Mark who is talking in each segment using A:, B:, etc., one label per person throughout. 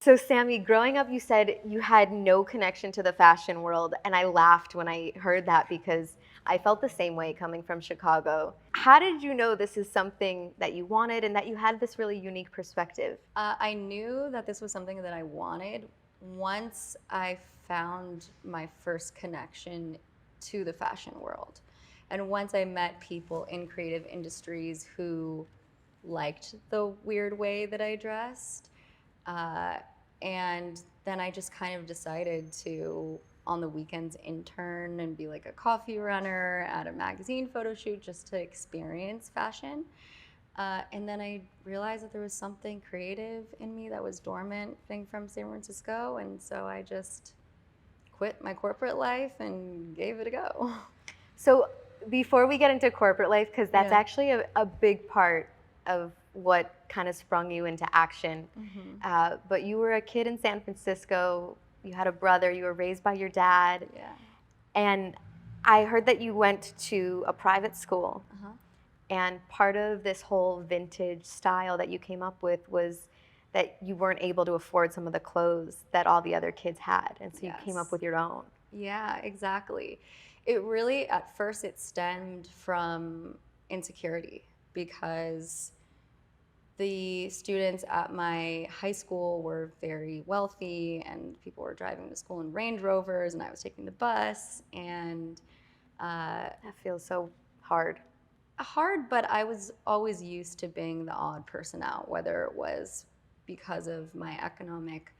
A: So, Sammy, growing up, you said you had no connection to the fashion world, and I laughed when I heard that because I felt the same way coming from Chicago. How did you know this is something that you wanted and that you had this really unique perspective?
B: I knew that this was something that I wanted once I found my first connection to the fashion world. And once I met people in creative industries who liked the weird way that I dressed. Uh, and then I just kind of decided to, on the weekends, intern and be like a coffee runner at a magazine photo shoot just to experience fashion. And then I realized that there was something creative in me that was dormant being from San Francisco. And so I just quit my corporate life and gave it a go.
A: So, before we get into corporate life, because that's
B: Yeah.
A: actually a big part of what kind of sprung you into action, but you were a kid in San Francisco, you had a brother, you were raised by your dad,
B: Yeah.
A: and I heard that you went to a private school.
B: Uh-huh.
A: And part of this whole vintage style that you came up with was that you weren't able to afford some of the clothes that all the other kids had. And so you came up
B: Yes.
A: with your own.
B: Yeah, exactly. It really, at first, it stemmed from insecurity because the students at my high school were very wealthy and people were driving to school in Range Rovers and I was taking the bus and
A: That feels so hard.
B: hard, but I was always used to being the odd person out, whether it was because of my economic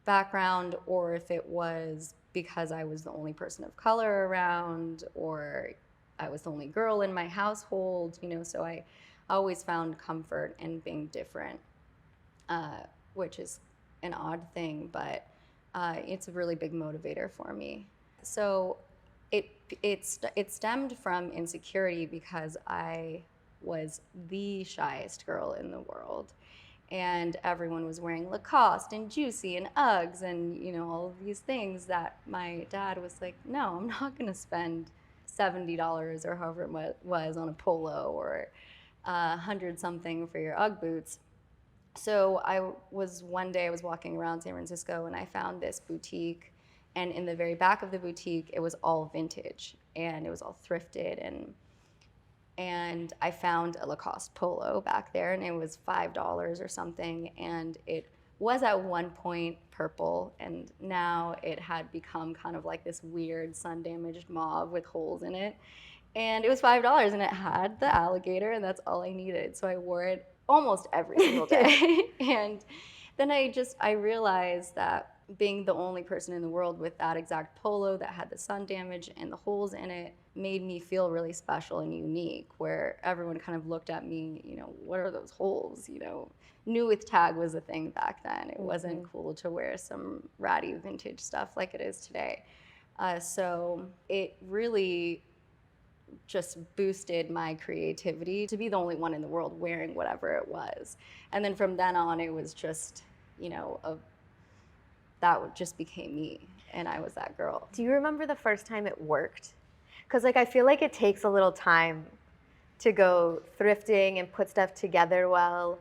B: background or if it was because I was the only person of color around or I was the only girl in my household, so I always found comfort in being different, which is an odd thing, but it's a really big motivator for me. So it stemmed from insecurity because I was the shyest girl in the world, and everyone was wearing Lacoste and Juicy and Uggs and all of these things that my dad was like, no, I'm not going to spend $70 or however it was on a polo or 100 something for your Ugg boots. So one day I was walking around San Francisco and I found this boutique, and in the very back of the boutique it was all vintage and it was all thrifted, and I found a Lacoste polo back there and it was $5 or something, and it was at one point purple and now it had become kind of like this weird sun damaged mauve with holes in it, and it was $5 and it had the alligator and that's all I needed. So I wore it almost every single day. And then I realized that being the only person in the world with that exact polo that had the sun damage and the holes in it made me feel really special and unique, where everyone kind of looked at me, what are those holes? New with tag was a thing back then. It wasn't cool to wear some ratty vintage stuff like it is today. So it really just boosted my creativity to be the only one in the world wearing whatever it was. And then from then on, it was just, that just became me, and I was that girl.
A: Do you remember the first time it worked? Because I feel like it takes a little time to go thrifting and put stuff together well.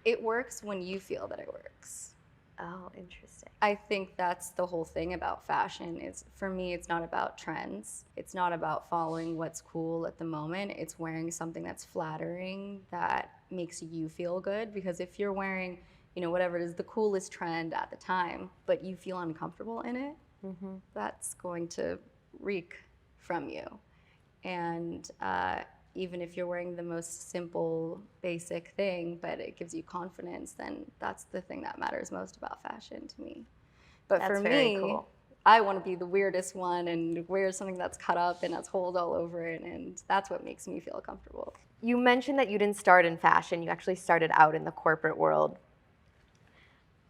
B: It works when you feel that it works.
A: Oh, interesting.
B: I think that's the whole thing about fashion. Is for me, it's not about trends. It's not about following what's cool at the moment. It's wearing something that's flattering, that makes you feel good. Because if you're wearing, whatever it is, the coolest trend at the time, but you feel uncomfortable in it, that's going to reek from you. And even if you're wearing the most simple, basic thing, but it gives you confidence, then that's the thing that matters most about fashion to me. But
A: That's
B: for
A: very
B: me,
A: cool.
B: I want to be the weirdest one and wear something that's cut up and has holes all over it, and that's what makes me feel comfortable.
A: You mentioned that you didn't start in fashion, you actually started out in the corporate world.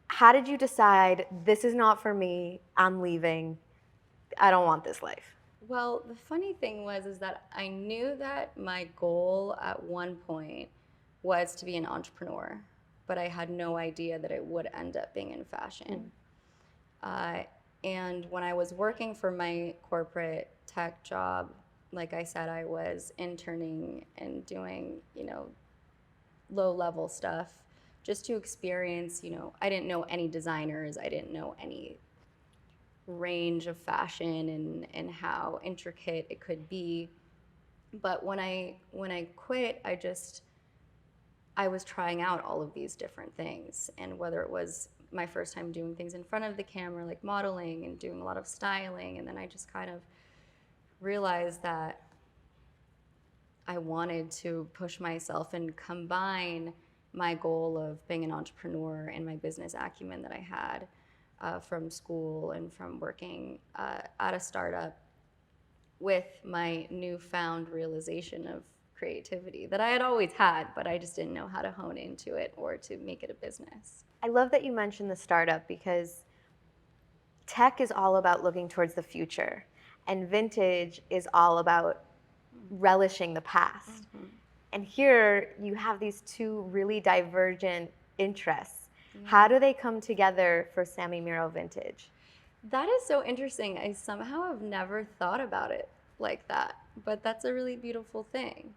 A: How did you decide this is not for me, I'm leaving, I don't want this life?
B: Well, the funny thing is that I knew that my goal at one point was to be an entrepreneur, but I had no idea that it would end up being in fashion. Uh, and when I was working for my corporate tech job, like I said, I was interning and doing, low level stuff just to experience, you know, I didn't know any designers, I didn't know any range of fashion and how intricate it could be. But when I quit, I was trying out all of these different things, and whether it was my first time doing things in front of the camera, like modeling and doing a lot of styling, and then I just kind of realized that I wanted to push myself and combine my goal of being an entrepreneur and my business acumen that I had from school and from working at a startup with my newfound realization of creativity that I had always had, but I just didn't know how to hone into it or to make it a business.
A: I love that you mentioned the startup, because tech is all about looking towards the future, and vintage is all about relishing the past.
B: Mm-hmm.
A: And here you have these two really divergent interests.
B: Yeah.
A: How do they come together for Sami Miro Vintage?
B: That is so interesting. I somehow have never thought about it like that, but that's a really beautiful thing.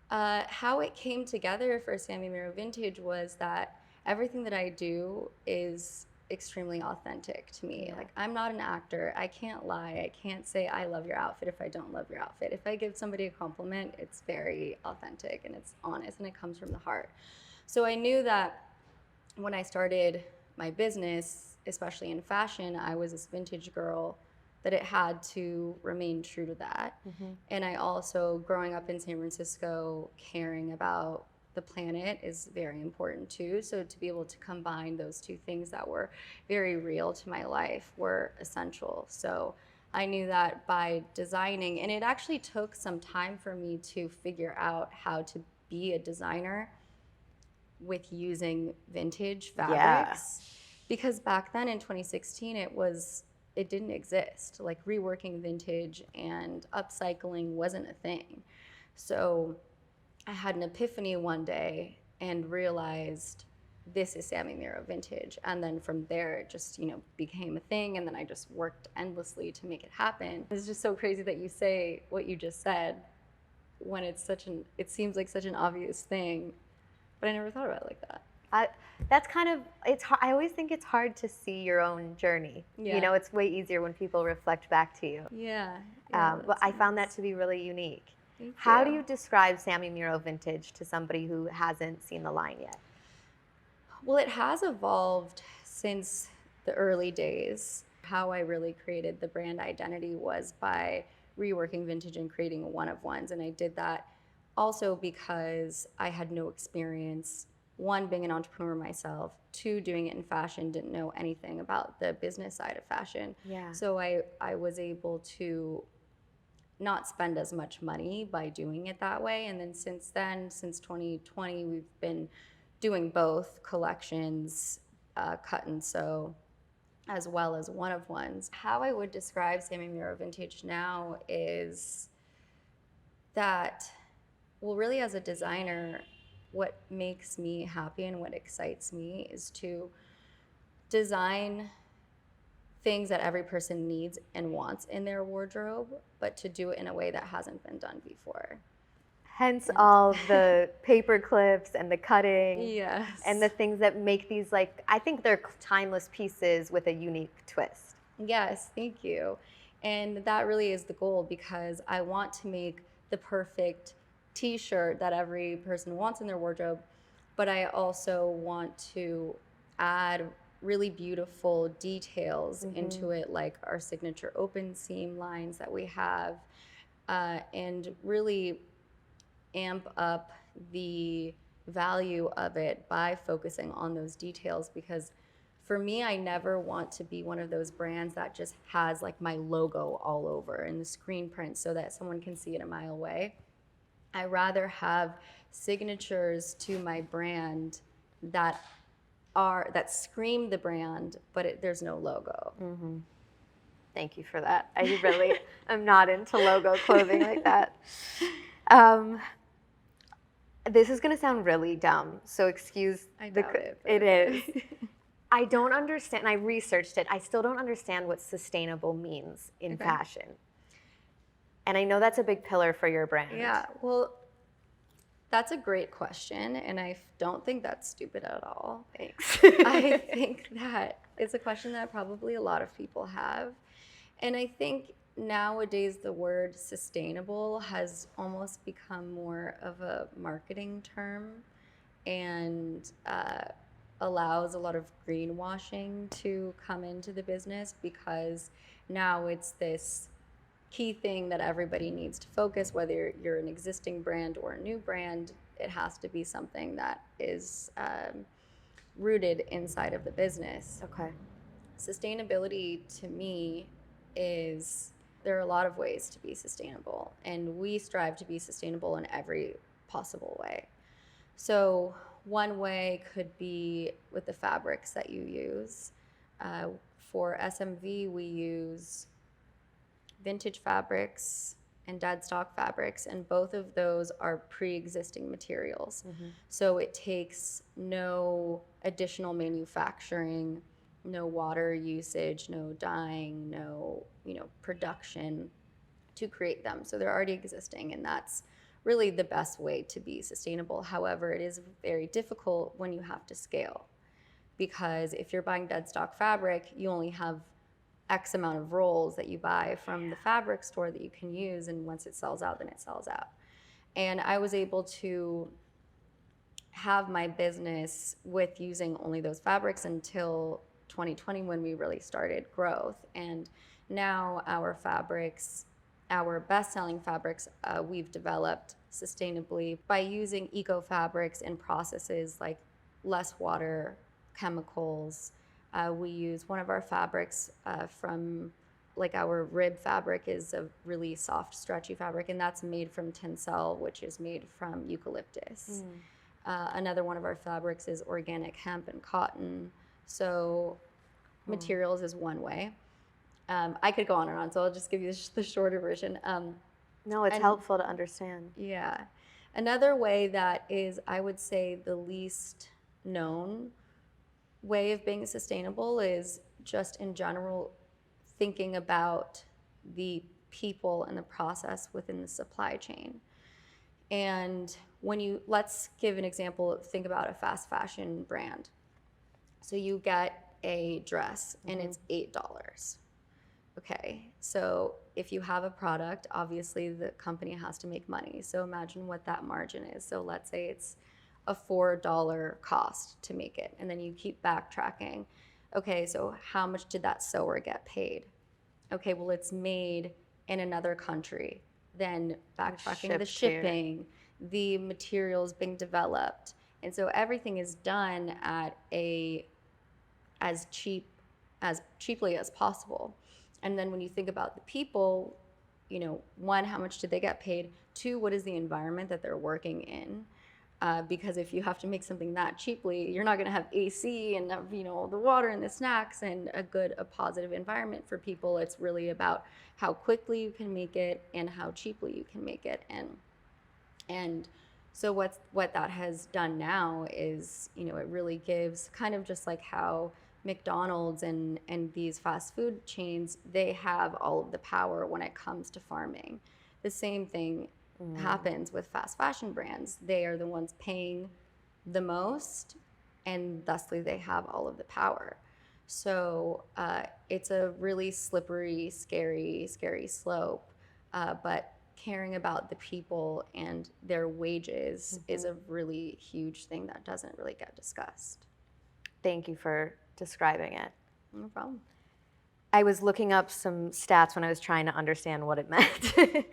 B: How it came together for Sami Miro Vintage was that everything that I do is extremely authentic to me.
A: Yeah.
B: Like, I'm not an actor. I can't lie. I can't say I love your outfit if I don't love your outfit. If I give somebody a compliment, it's very authentic and it's honest and it comes from the heart. So I knew that when I started my business, especially in fashion, I was this vintage girl, that it had to remain true to that.
A: Mm-hmm.
B: And I also, growing up in San Francisco, caring about the planet is very important too. So to be able to combine those two things that were very real to my life were essential. So I knew that by designing, and it actually took some time for me to figure out how to be a designer with using vintage fabrics. Yeah. Because back then in 2016, it didn't exist. Like, reworking vintage and upcycling wasn't a thing. So I had an epiphany one day and realized this is Sami Miro Vintage. And then from there, it just, you know, became a thing. And then I just worked endlessly to make it happen. It's just so crazy that you say what you just said when it seems like such an obvious thing, but I never thought about it like that.
A: That's kind of, I always think it's hard to see your own journey.
B: Yeah.
A: You know, it's way easier when people reflect back to you.
B: Yeah.
A: But I found that to be really unique.
B: Thank
A: How
B: you.
A: do you describe Sami Miro Vintage to somebody who hasn't seen the line yet?
B: Well, it has evolved since the early days. How I really created the brand identity was by reworking vintage and creating one-of-ones. And I did that also because I had no experience, one, being an entrepreneur myself, two, doing it in fashion, didn't know anything about the business side of fashion.
A: Yeah.
B: So I was able to not spend as much money by doing it that way. And then since 2020, we've been doing both collections, cut and sew, as well as one-of-ones. How I would describe Sami Miro Vintage now is that, well, really as a designer, what makes me happy and what excites me is to design things that every person needs and wants in their wardrobe, but to do it in a way that hasn't been done before.
A: Hence all the paper clips and the cutting.
B: Yes.
A: And the things that make these, like, I think they're timeless pieces with a unique twist.
B: Yes, thank you. And that really is the goal, because I want to make the perfect t-shirt that every person wants in their wardrobe, but I also want to add really beautiful details into it, like our signature open seam lines that we have, and really amp up the value of it by focusing on those details. Because for me, I never want to be one of those brands that just has like my logo all over in the screen print so that someone can see it a mile away. I rather have signatures to my brand that scream the brand, but there's no logo.
A: Mm-hmm. Thank you for that. I really am not into logo clothing like that. This is going to sound really dumb, so excuse
B: I doubt it.
A: It is. I don't understand. I researched it. I still don't understand what sustainable means in fashion. And I know that's a big pillar for your brand.
B: Yeah, well, That's a great question, and I don't think that's stupid at all.
A: Thanks.
B: I think that it's a question that probably a lot of people have. And I think nowadays the word sustainable has almost become more of a marketing term and allows a lot of greenwashing to come into the business, because now it's this key thing that everybody needs to focus, whether you're an existing brand or a new brand. It has to be something that is rooted inside of the business.
A: Okay.
B: Sustainability to me is, there are a lot of ways to be sustainable, and we strive to be sustainable in every possible way. So one way could be with the fabrics that you use. For SMV, we use vintage fabrics and dead stock fabrics, and both of those are pre-existing materials. So it takes no additional manufacturing, no water usage, no dyeing, no production to create them. So they're already existing, and that's really the best way to be sustainable. However, it is very difficult when you have to scale, because if you're buying dead stock fabric, you only have X amount of rolls that you buy from the fabric store that you can use, and once it sells out, then it sells out. And I was able to have my business with using only those fabrics until 2020, when we really started growth. And now our fabrics, our best-selling fabrics, we've developed sustainably by using eco fabrics and processes like less water, chemicals. We use one of our fabrics from, like, our rib fabric is a really soft, stretchy fabric, and that's made from tencel, which is made from eucalyptus. Another one of our fabrics is organic hemp and cotton. So materials is one way. I could go on and on, so I'll just give you the shorter version.
A: No, it's helpful to understand.
B: Yeah. Another way that is, I would say, the least known way of being sustainable is just in general thinking about the people and the process within the supply chain. And let's give an example, think about a fast fashion brand. So you get a dress and it's $8. Okay, so if you have a product, obviously the company has to make money. So imagine what that margin is. So let's say it's a $4 cost to make it, and then you keep backtracking. Okay, so how much did that sewer get paid? Okay, well, it's made in another country. Then backtracking the shipping, the materials being developed. And so everything is done at as cheaply as possible. And then when you think about the people, one, how much did they get paid? Two, what is the environment that they're working in? Because if you have to make something that cheaply, you're not going to have AC and the water and the snacks and a positive environment for people. It's really about how quickly you can make it and how cheaply you can make it. And so what that has done now is, it really gives kind of just like how McDonald's and these fast food chains, they have all of the power when it comes to farming. The same thing happens with fast fashion brands. They are the ones paying the most, and thusly they have all of the power. So it's a really slippery, scary slope. But caring about the people and their wages is a really huge thing that doesn't really get discussed.
A: Thank you for describing it.
B: No problem.
A: I was looking up some stats when I was trying to understand what it meant.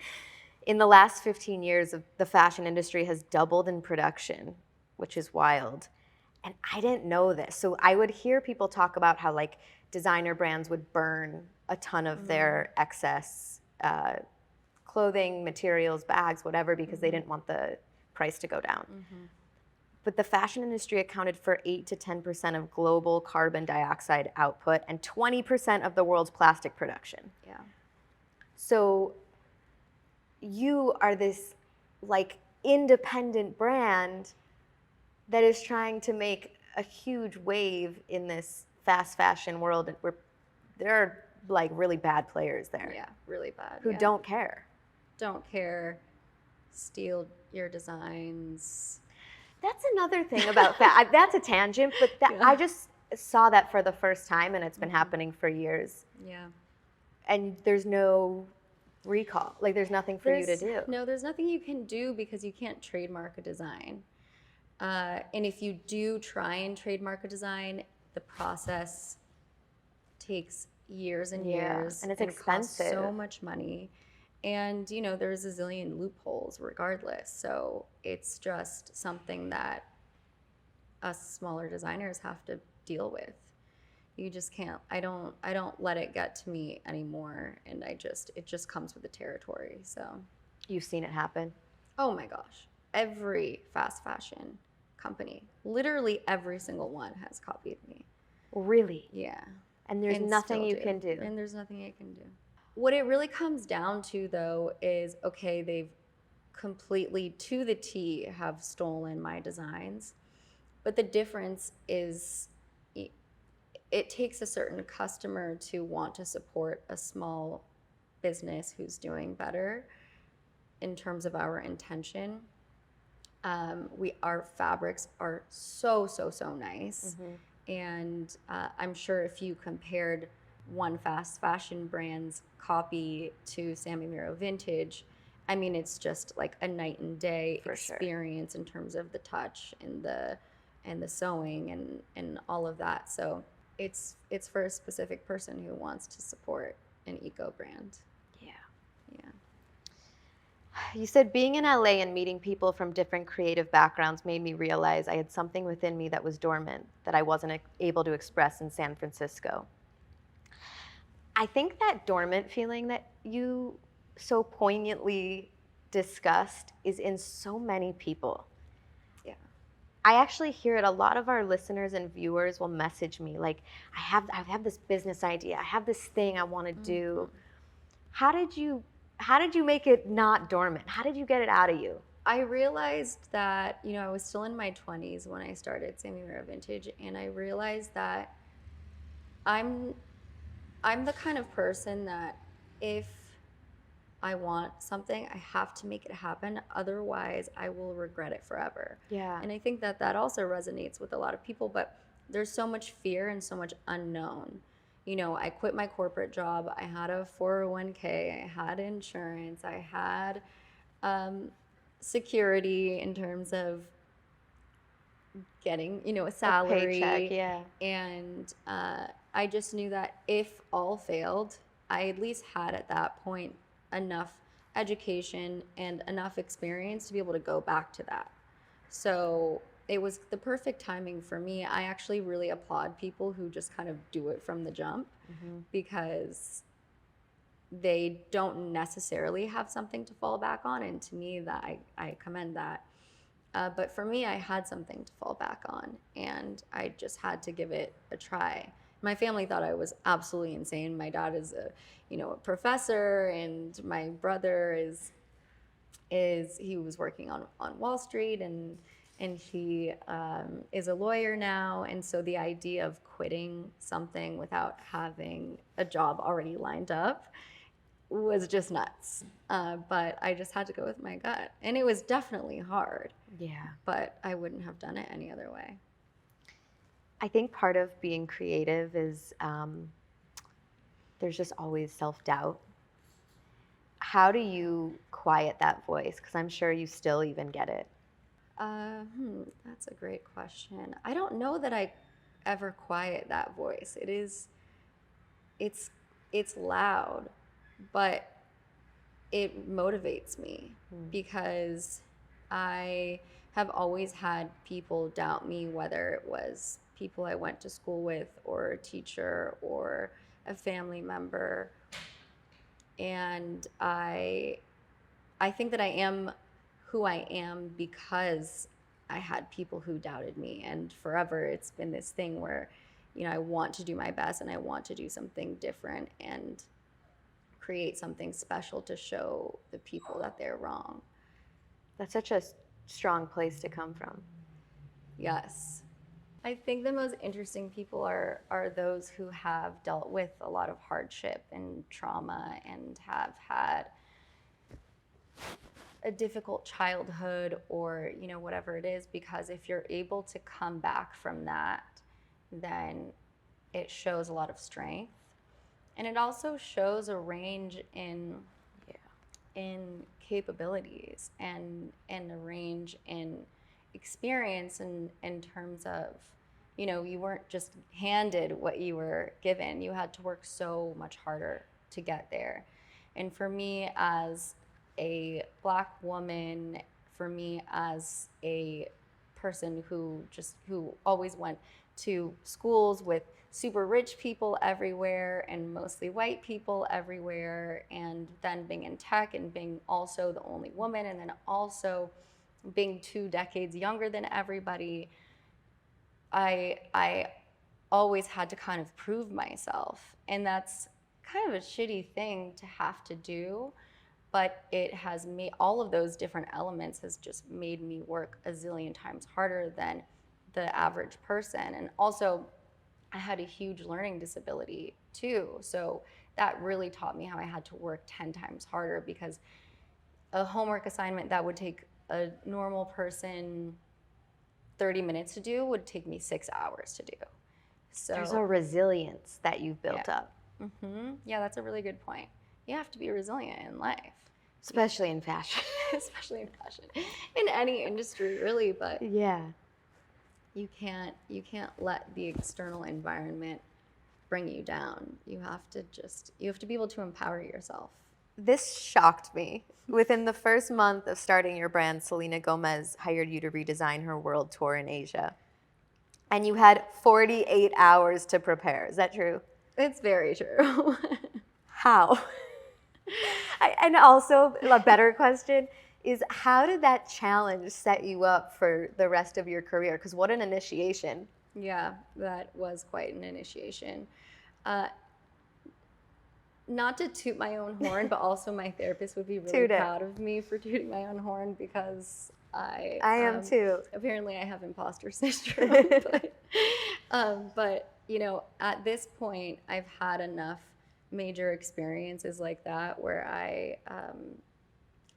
A: In the last 15 years, the fashion industry has doubled in production, which is wild. And I didn't know this. So I would hear people talk about how like designer brands would burn a ton of their excess clothing, materials, bags, whatever, because they didn't want the price to go down. But the fashion industry accounted for 8 to 10% of global carbon dioxide output and 20% of the world's plastic production.
B: Yeah.
A: So you are this like independent brand that is trying to make a huge wave in this fast fashion world where there are like really bad players there.
B: Yeah, really bad.
A: Who don't care.
B: Don't care. steal your designs.
A: That's another thing about that's a tangent, but
B: Yeah.
A: I just saw that for the first time, and it's been happening for years.
B: Yeah.
A: And there's no recall. Like, there's nothing for you to do.
B: No, there's nothing you can do because you can't trademark a design. And if you do try and trademark a design, the process takes years and years,
A: and it's
B: costs
A: expensive.
B: so much money. And, you know, there's a zillion loopholes regardless. So it's just something that us smaller designers have to deal with. You just can't, I don't let it get to me anymore. And it just comes with the territory. So,
A: You've seen it happen.
B: oh my gosh, every fast fashion company, literally every single one has copied me.
A: Really?
B: Yeah.
A: And there's nothing you can do.
B: And there's nothing I can do. What it really comes down to, though, is okay, they've completely to the T have stolen my designs. But the difference is it takes a certain customer to want to support a small business who's doing better in terms of our intention. Our fabrics are so nice. And I'm sure if you compared one fast fashion brand's copy to Sami Miro Vintage, I mean, it's just like a night and day experience in terms of the touch and the sewing and all of that. So it's for a specific person who wants to support an eco brand.
A: Yeah.
B: Yeah.
A: You said being in LA and meeting people from different creative backgrounds made me realize I had something within me that was dormant that I wasn't able to express in San Francisco. I think that dormant feeling that you so poignantly discussed is in so many people.
B: Yeah.
A: I actually hear it. A lot of our listeners and viewers will message me like, I have this business idea. I have this thing I want to do. How did you make it not dormant? How did you get it out of you?
B: I realized that, you know, I was still in my 20s when I started Sami Miro Vintage, and I realized that I'm the kind of person that if I want something, I have to make it happen. Otherwise, I will regret it forever.
A: Yeah.
B: And I think that also resonates with a lot of people, but there's so much fear and so much unknown. You know, I quit my corporate job. I had a 401k. I had insurance. I had security in terms of getting, you know, a salary.
A: A paycheck, yeah.
B: And I just knew that if all failed, I at least had at that point enough education and enough experience to be able to go back to that. So it was the perfect timing for me. I actually really applaud people who just kind of do it from the jump because they don't necessarily have something to fall back on. And to me, that I commend that. But for me, I had something to fall back on, and I just had to give it a try. My family thought I was absolutely insane. My dad is a professor, and my brother he was working on Wall Street, and he is a lawyer now. And so the idea of quitting something without having a job already lined up was just nuts. But I just had to go with my gut. And it was definitely hard.
A: Yeah.
B: But I wouldn't have done it any other way.
A: I think part of being creative is there's just always self-doubt. How do you quiet that voice? Because I'm sure you still even get it.
B: That's a great question. I don't know that I ever quiet that voice. It's loud, but it motivates me because I have always had people doubt me, whether it was people I went to school with or a teacher or a family member. And I think that I am who I am because I had people who doubted me. And forever it's been this thing where, you know, I want to do my best and I want to do something different and create something special to show the people that they're wrong.
A: That's such a strong place to come from.
B: Yes. I think the most interesting people are those who have dealt with a lot of hardship and trauma and have had a difficult childhood or, you know, whatever it is, because if you're able to come back from that, then it shows a lot of strength. And it also shows a range in capabilities and a range in experience in terms of, you know, you weren't just handed what you were given. You had to work so much harder to get there. And for me as a Black woman, for me as a person who always went to schools with super rich people everywhere and mostly white people everywhere, and then being in tech and being also the only woman, and then also being 2 decades younger than everybody, I always had to kind of prove myself. And that's kind of a shitty thing to have to do, but it has made all of those different elements has just made me work a zillion times harder than the average person. And also, I had a huge learning disability too. So that really taught me how I had to work 10 times harder, because a homework assignment that would take a normal person 30 minutes to do would take me 6 hours to do. So
A: There's a resilience that you've built up.
B: Yeah, that's a really good point. You have to be resilient in life.
A: Especially in fashion.
B: Especially in fashion. In any industry, really, but
A: Yeah.
B: you can't let the external environment bring you down. You have to be able to empower yourself.
A: This shocked me. Within the first month of starting your brand, Selena Gomez hired you to redesign her world tour in Asia. And you had 48 hours to prepare. Is that true?
B: It's very true.
A: How? And also, a better question is, how did that challenge set you up for the rest of your career? Because what an initiation.
B: Yeah, that was quite an initiation. Not to toot my own horn, but also my therapist would be really proud of me for tooting my own horn, because I
A: am too.
B: Apparently, I have imposter syndrome. But you know, at this point, I've had enough major experiences like that where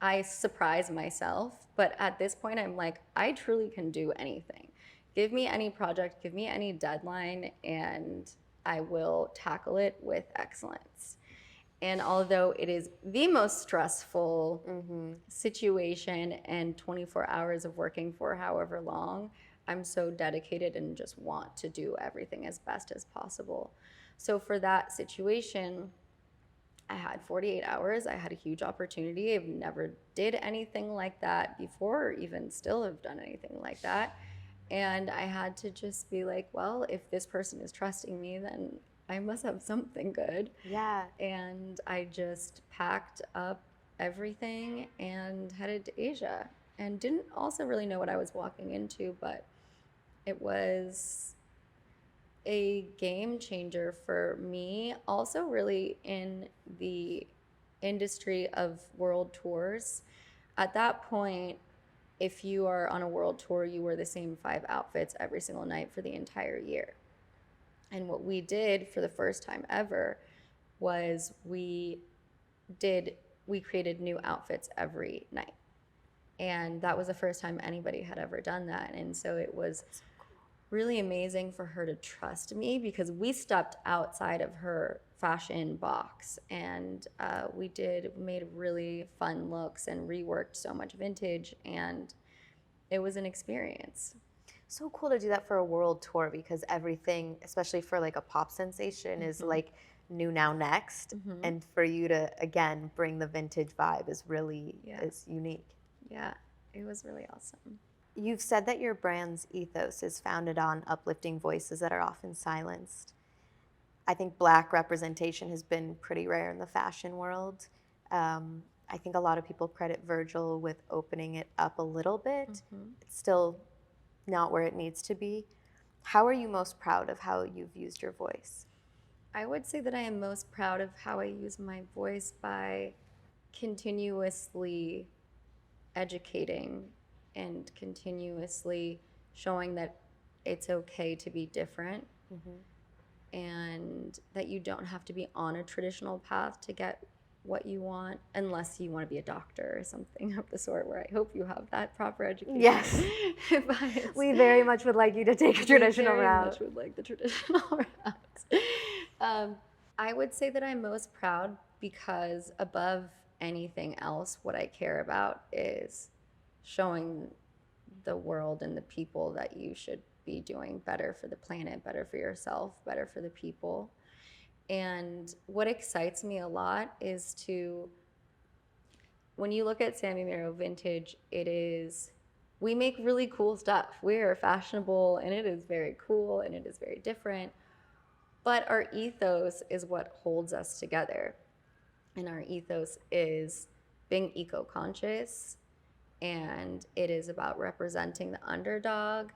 B: I surprise myself. But at this point, I'm like, I truly can do anything. Give me any project, give me any deadline, and I will tackle it with excellence. And although it is the most stressful situation and 24 hours of working for however long, I'm so dedicated and just want to do everything as best as possible. So for that situation, I had 48 hours. I had a huge opportunity. I've never did anything like that before, or even still have done anything like that. And I had to just be like, well, if this person is trusting me, then I must have something good.
A: Yeah.
B: And I just packed up everything and headed to Asia, and didn't also really know what I was walking into, but it was a game changer for me. Also, really, in the industry of world tours. At that point, if you are on a world tour, you wear the same 5 outfits every single night for the entire year. And what we did for the first time ever was we created new outfits every night. And that was the first time anybody had ever done that. And so it was really amazing for her to trust me, because we stepped outside of her fashion box, and made really fun looks and reworked so much vintage, and it was an experience.
A: So cool to do that for a world tour, because everything, especially for like a pop sensation, is like new now next. And for you to, again, bring the vintage vibe is really is unique.
B: Yeah, it was really awesome.
A: You've said that your brand's ethos is founded on uplifting voices that are often silenced. I think Black representation has been pretty rare in the fashion world. I think a lot of people credit Virgil with opening it up a little bit. It's still not where it needs to be. How are you most proud of how you've used your voice?
B: I would say that I am most proud of how I use my voice by continuously educating and continuously showing that it's okay to be different, and that you don't have to be on a traditional path to get what you want, unless you want to be a doctor or something of the sort, where I hope you have that proper education.
A: Yes.
B: But
A: We very much would like you to take a traditional
B: we very
A: route.
B: much would like the traditional route. I would say that I'm most proud because above anything else, what I care about is showing the world and the people that you should be doing better for the planet, better for yourself, better for the people. And what excites me a lot is when you look at Sami Miro Vintage, we make really cool stuff. We are fashionable, and it is very cool, and it is very different. But our ethos is what holds us together. And our ethos is being eco-conscious, and it is about representing the underdog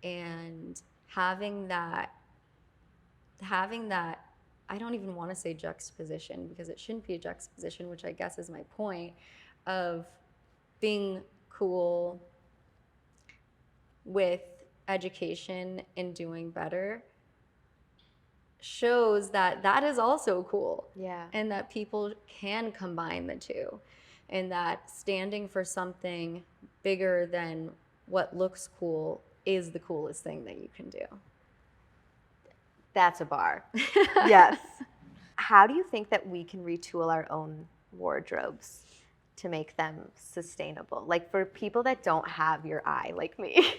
B: and having that, I don't even want to say juxtaposition, because it shouldn't be a juxtaposition, which I guess is my point, of being cool with education and doing better, shows that that is also cool.
A: Yeah.
B: And that people can combine the two, and that standing for something bigger than what looks cool is the coolest thing that you can do.
A: That's a bar. Yes. How do you think that we can retool our own wardrobes to make them sustainable? Like, for people that don't have your eye like me,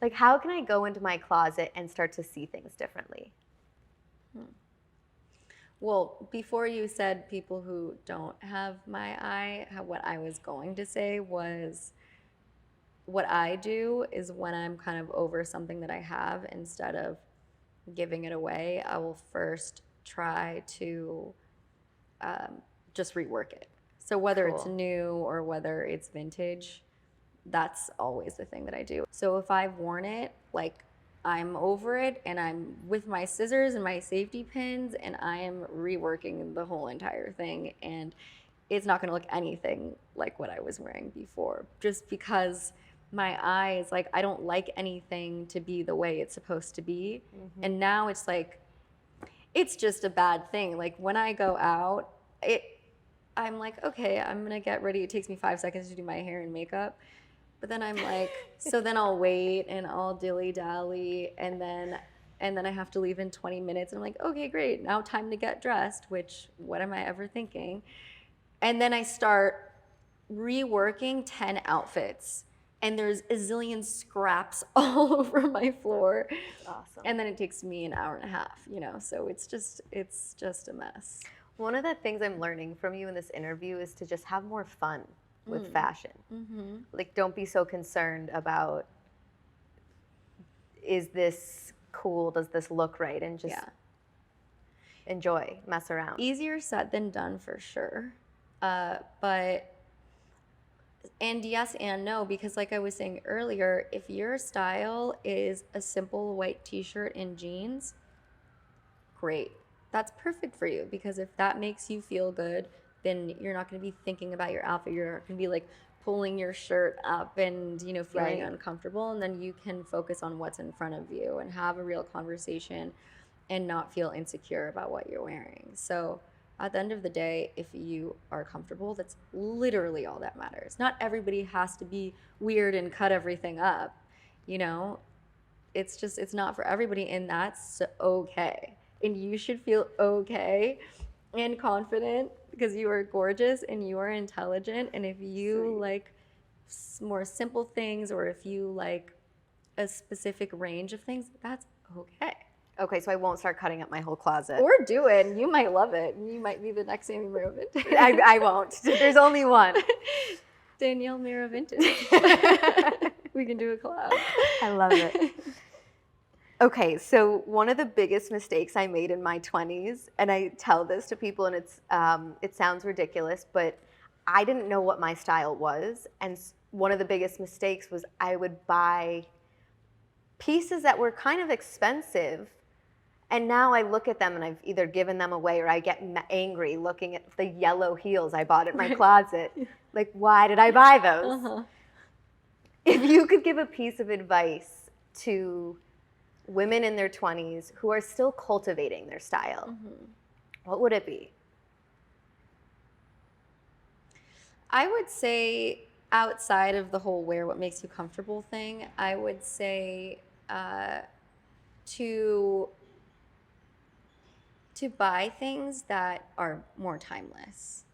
A: like, how can I go into my closet and start to see things differently?
B: Well, before you said people who don't have my eye, what I was going to say was, what I do is, when I'm kind of over something that I have, instead of giving it away, I will first try to just rework it. So whether it's
A: Cool.
B: new or whether it's vintage, that's always the thing that I do. So if I've worn it, like, I'm over it, and I'm with my scissors and my safety pins, and I am reworking the whole entire thing, and it's not going to look anything like what I was wearing before, just because my eye is like, I don't like anything to be the way it's supposed to be. Mm-hmm. And now it's like, it's just a bad thing. Like, when I go out, I'm like, okay, I'm going to get ready. It takes me 5 seconds to do my hair and makeup. But then I'm like, so then I'll wait and I'll dilly-dally, and then I have to leave in 20 minutes. And I'm like, okay, great. Now time to get dressed, which, what am I ever thinking? And then I start reworking 10 outfits, and there's a zillion scraps all over my floor.
A: That's awesome.
B: And then it takes me an hour and a half, so it's just a mess.
A: One of the things I'm learning from you in this interview is to just have more fun with fashion. Mm-hmm. Like, don't be so concerned about, is this cool? Does this look right? And just enjoy, mess around.
B: Easier said than done, for sure. And yes and no, because like I was saying earlier, if your style is a simple white t-shirt and jeans, great. That's perfect for you, because if that makes you feel good, then you're not going to be thinking about your outfit. You're not going to be like pulling your shirt up and, feeling uncomfortable. And then you can focus on what's in front of you and have a real conversation and not feel insecure about what you're wearing. So at the end of the day, if you are comfortable, that's literally all that matters. Not everybody has to be weird and cut everything up, It's not for everybody, and that's okay. And you should feel okay and confident, because you are gorgeous and you are intelligent. And if you like more simple things, or if you like a specific range of things, that's okay.
A: Okay, so I won't start cutting up my whole closet.
B: Or do it, and you might love it. You might be the next Sami Miro Vintage.
A: I won't. There's only one.
B: Danielle Miro Vintage. We can do a collab.
A: I love it. Okay, so one of the biggest mistakes I made in my 20s, and I tell this to people, and it sounds ridiculous, but I didn't know what my style was. And one of the biggest mistakes was I would buy pieces that were kind of expensive, and now I look at them and I've either given them away, or I get angry looking at the yellow heels I bought at my closet. Like, why did I buy those? Uh-huh. If you could give a piece of advice to women in their 20s who are still cultivating their style, what would it be?
B: I would say outside of the whole wear what makes you comfortable thing, I would say to buy things that are more timeless.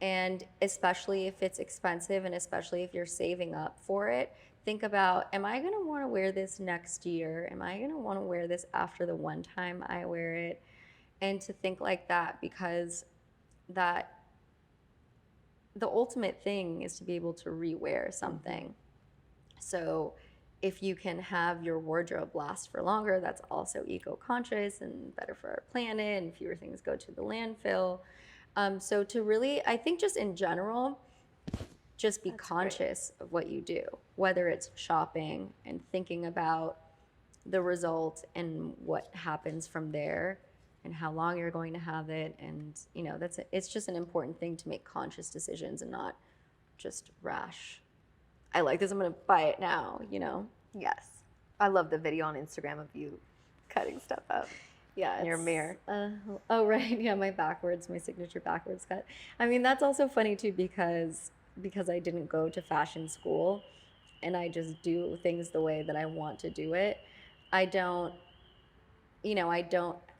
B: And especially if it's expensive and especially if you're saving up for it, think about, am I going to want to wear this next year? Am I going to want to wear this after the one time I wear it? And to think like that, because that the ultimate thing is to be able to rewear something. So if you can have your wardrobe last for longer, that's also eco-conscious and better for our planet, and fewer things go to the landfill. So to really, I think just in general, just be conscious of what you do, whether it's shopping and thinking about the result and what happens from there and how long you're going to have it. And, it's just an important thing to make conscious decisions and not just rash. I like this, I'm going to buy it now,
A: Yes. I love the video on Instagram of you cutting stuff out.
B: Yeah,
A: in your mirror.
B: Oh, right. Yeah, my signature backwards cut. I mean, that's also funny too because I didn't go to fashion school and I just do things the way that I want to do it. I don't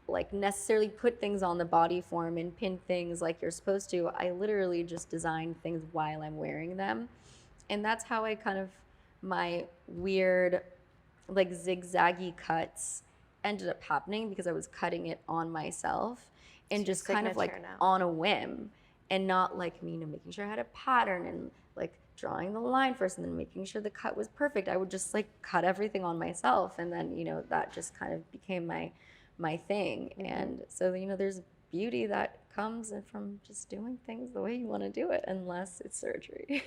B: like necessarily put things on the body form and pin things like you're supposed to. I literally just design things while I'm wearing them. And that's how I kind of, my weird like zigzaggy cuts ended up happening because I was cutting it on myself and just kind of like on a whim and not like making sure I had a pattern and like drawing the line first and then making sure the cut was perfect. I would just like cut everything on myself and then that just kind of became my thing. And so there's beauty that comes from just doing things the way you want to do it, unless it's surgery.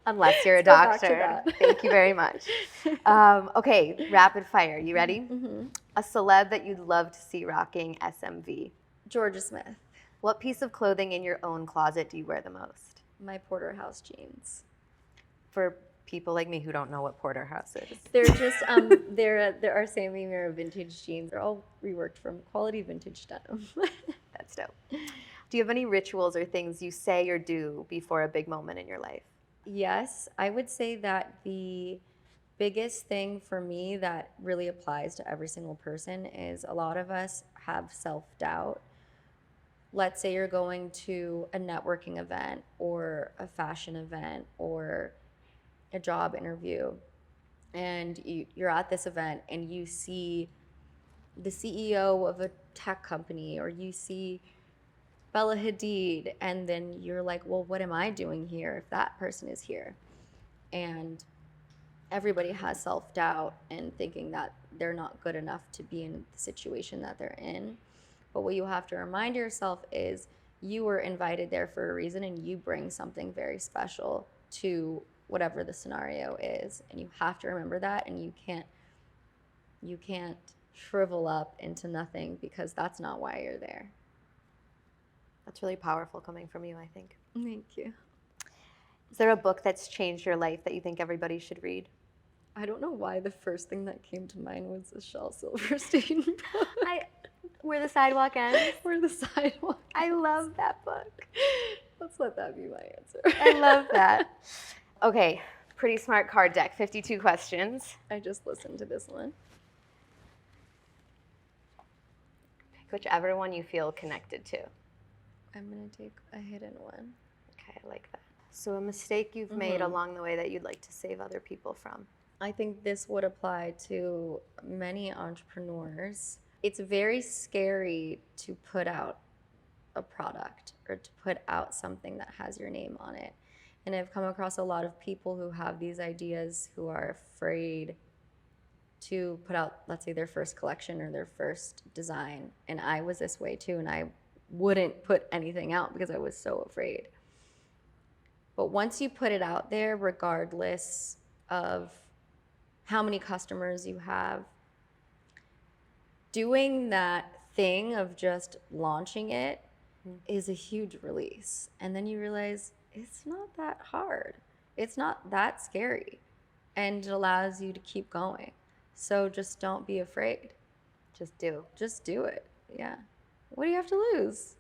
A: Unless you're a doctor. Thank you very much. Okay, rapid fire. You ready?
B: Mm-hmm.
A: A celeb that you'd love to see rocking SMV.
B: Georgia Smith.
A: What piece of clothing in your own closet do you wear the most?
B: My Porterhouse jeans.
A: For people like me who don't know what Porterhouse is.
B: They're just there are Sami Miro Vintage jeans. They're all reworked from quality vintage denim.
A: That's dope. Do you have any rituals or things you say or do before a big moment in your life?
B: Yes, I would say that the biggest thing for me that really applies to every single person is a lot of us have self-doubt. Let's say you're going to a networking event or a fashion event or a job interview, and you're at this event and you see the CEO of a tech company or you see Bella Hadid, and then you're like, well, what am I doing here if that person is here? And everybody has self-doubt and thinking that they're not good enough to be in the situation that they're in. But what you have to remind yourself is you were invited there for a reason and you bring something very special to whatever the scenario is. And you have to remember that, and you can't shrivel up into nothing because that's not why you're there.
A: That's really powerful coming from you, I think.
B: Thank you.
A: Is there a book that's changed your life that you think everybody should read?
B: I don't know why the first thing that came to mind was the Shel Silverstein book.
A: Where the Sidewalk Ends?
B: Where the Sidewalk Ends.
A: I love that book.
B: Let's let that be my answer.
A: I love that. Okay, pretty smart card deck, 52 questions.
B: I just listened to this one.
A: Pick whichever one you feel connected to.
B: I'm going to take a hidden one.
A: Okay, I like that. So a mistake you've made along the way that you'd like to save other people from?
B: I think this would apply to many entrepreneurs. It's very scary to put out a product or to put out something that has your name on it. And I've come across a lot of people who have these ideas who are afraid to put out, let's say, their first collection or their first design. And I was this way too, and I wouldn't put anything out because I was so afraid. But once you put it out there, regardless of how many customers you have, doing that thing of just launching it is a huge release. And then you realize it's not that hard. It's not that scary. And it allows you to keep going. So just don't be afraid.
A: Just do.
B: Just do it. Yeah. What do you have to lose?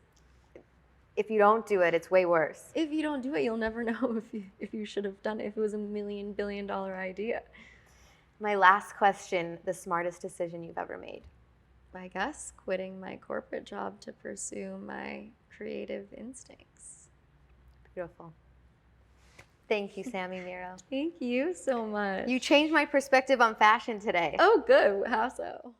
A: If you don't do it, it's way worse.
B: If you don't do it, you'll never know if you should have done it, if it was a $1 billion idea.
A: My last question, the smartest decision you've ever made?
B: I guess quitting my corporate job to pursue my creative instincts.
A: Beautiful. Thank you, Sami Miro.
B: Thank you so much.
A: You changed my perspective on fashion today.
B: Oh, good. How so?